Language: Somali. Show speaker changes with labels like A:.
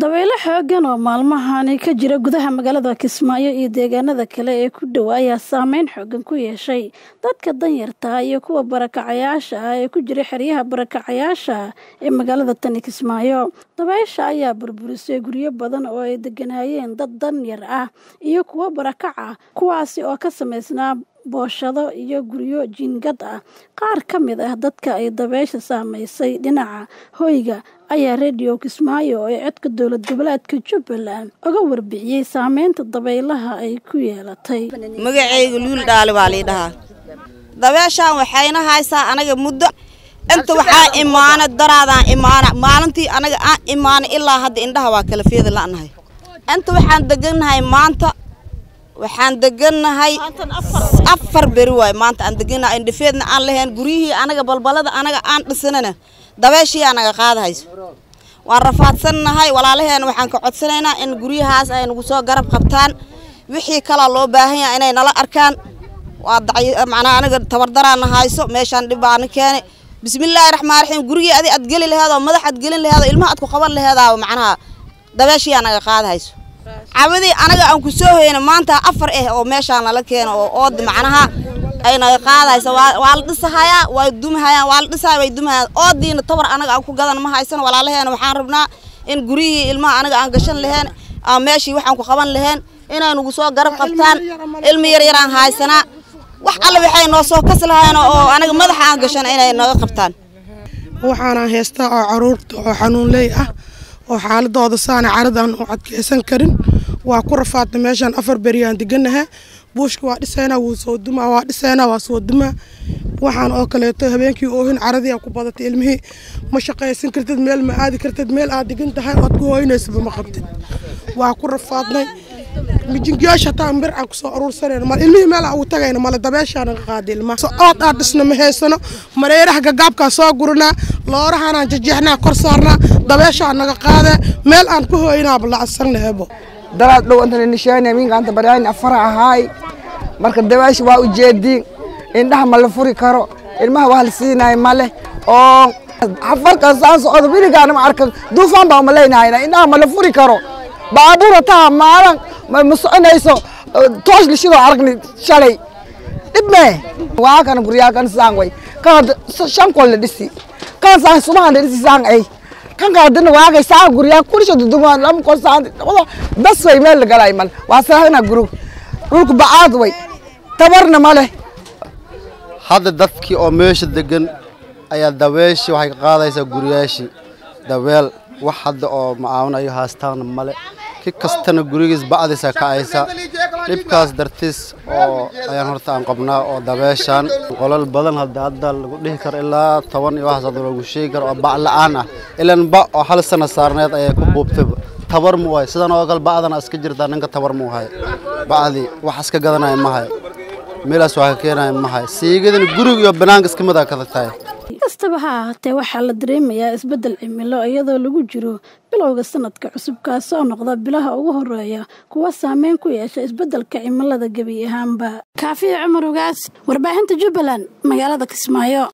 A: dabaylo xooggan oo maalmahani ka jira gudaha magaalada Kismaayo iyo deegaanada kale ee ku dhow ayaa saameyn xooggan ku yeeshay dadka danyarta iyo kuwa barakacayaasha ah ee ku jira xeryaha barakacayaasha ee magaalada Tani Kismaayo. Dabaysha ayaa burburisay guryo badan oo ay deganayeen dad danyar ah iyo kuwa barakaca kuwaasi oo ka sameysnaa booshado iyo guryo jiingad ah. Qaar ka mid ah dadka ay dabaysha saameysay dhinaca hoyga ayaa Radio Kismaayo ee codka dowlad goboleedka Jubbaland uga warbixiyay saameynta dabaylaha ay ku yeelatay.
B: Magacaygu Luul Dhaale waa la dhahaa. Dabayshan waxayna haysaa anaga muddo inta waxaa imaana daraadaan imaana maalintii anaga aan imaana ilaa hadda indhaha waa kala feeda la'nahay. Inta waxaan deganahay maanta waxaan deganahay afar beri waay maanta aan deganahay indhafeedna aan lahayn guriyihii anaga balbalada anaga aan dhisanana dabayshii anaga qaadayso waan rafaadsannahay walaalaheena waxaan ka codsanaynaa in guriyahaas ay nagu soo garab qabtaan wixii kala loo baahan yahay inay nala arkaan waa macnaa anaga tabardaraan hayso meeshaan dhibaan keenay bismillaahir rahmaanir rahiim gurigii aad gali lahayd oo madax aad galin lahayd ilmaha aad ku qaban lahayd macnaha dabayshii anaga qaadayso عودي أنا قام كسوه هنا ما أنت أفر إيه أو ماشى أنا لك هنا أو معناها أين قاعد سواء والد صحيا ويدوم هيا والد صحيا ويدوم هيا أو دين الطبر أنا قام كجذا ما هايسن ولا لهن وحاربنا إن جري الماء أنا قام قشن لهن ماشي وحنا كخبان لهن إنا نقصوا جرب قبطان المير يران هايسنا وحلا بحين نصو كسل هنا أو أنا ماذا حان قشن إنا نقبطان
C: وحنا هيستا عروض حنون لي وحالة صانع عرضاً وعد كيسان كرين وكرفات ماشان أفر بريان دقنها بوشك وعد سنة وصودما وعد سنة وصودما وحان أكلته هبينكي أوهن عرضي أكوبادة علمه مشاقة يسن كرتد ميل معادي كرتد ميل عادي قنتها واتكوه ينسب مقبتد وكرفاتنا مجنجاش حتى أمبر عكسو أرور سنين مال علمه مال عوتاقين مال دباشان غادي الماء سقاط عدسنا مهيسنا مريرح قابكا صاقرنا لورحانا ججحنا كرسارنا dabeeshaan naga qaade meel aan ku hooyinaa balacsan hebo
D: daraad dhow inta nishaanay min ganta barayaan afar ahay marka dabeesh waa u jeedin indhaha ma la furi karo ilmaha waa la siinay male oo afarka saan socdo biligaan ma arkan duufaan baa ma leenaayna indhaha ma la furi karo baabuur taa maalan ma soconayso toosh lishido aragni shalay dibme waa kan guriya kan saangway ka shan kol la dhisi kan saan subahan dhisi saang ay kan qaadana waagay saa guriya kursha dudumaan lam ko saa bas way meel galay mal waasahna group dhulku baad way tabarna male
E: hadda dadkii oo meesha degan ayaa daweeshi waxay ka qaadaysaa guriyaashi daweel wax hadda oo macaawinayo haastaan male ki kastana gurigiis baadisa ka aysa dhibkaas dartiis oo ayaan horta aan qabnaa oo daweeshan qolal badan hadda lagu dhihi karo ilaa 10 iyo wax lagu sheegi karo oo bac la'aan ah ilaan ba oo hal sano saarneed ayay ku buubtay tabar mu way sidan oo kale baadana iska jirta ninka tabar mu hay baadi wax iska gadanay ma hay meelaas waxa keenay ma hay siigadan guriga iyo banaanka iska mid ah ka tahay
A: kastaba ha ahaatee waxaa la dareemayaa isbeddel cimilo iyadoo lagu jiro bilowga sanadka cusub kaasoo noqda bilaha ugu horeeya kuwa saameyn ku yeesha isbeddelka cimilada gebi ahaanba. Kaafiye Cumar Ugaas, warbaahinta Jubbaland, magaalada Kismaayo.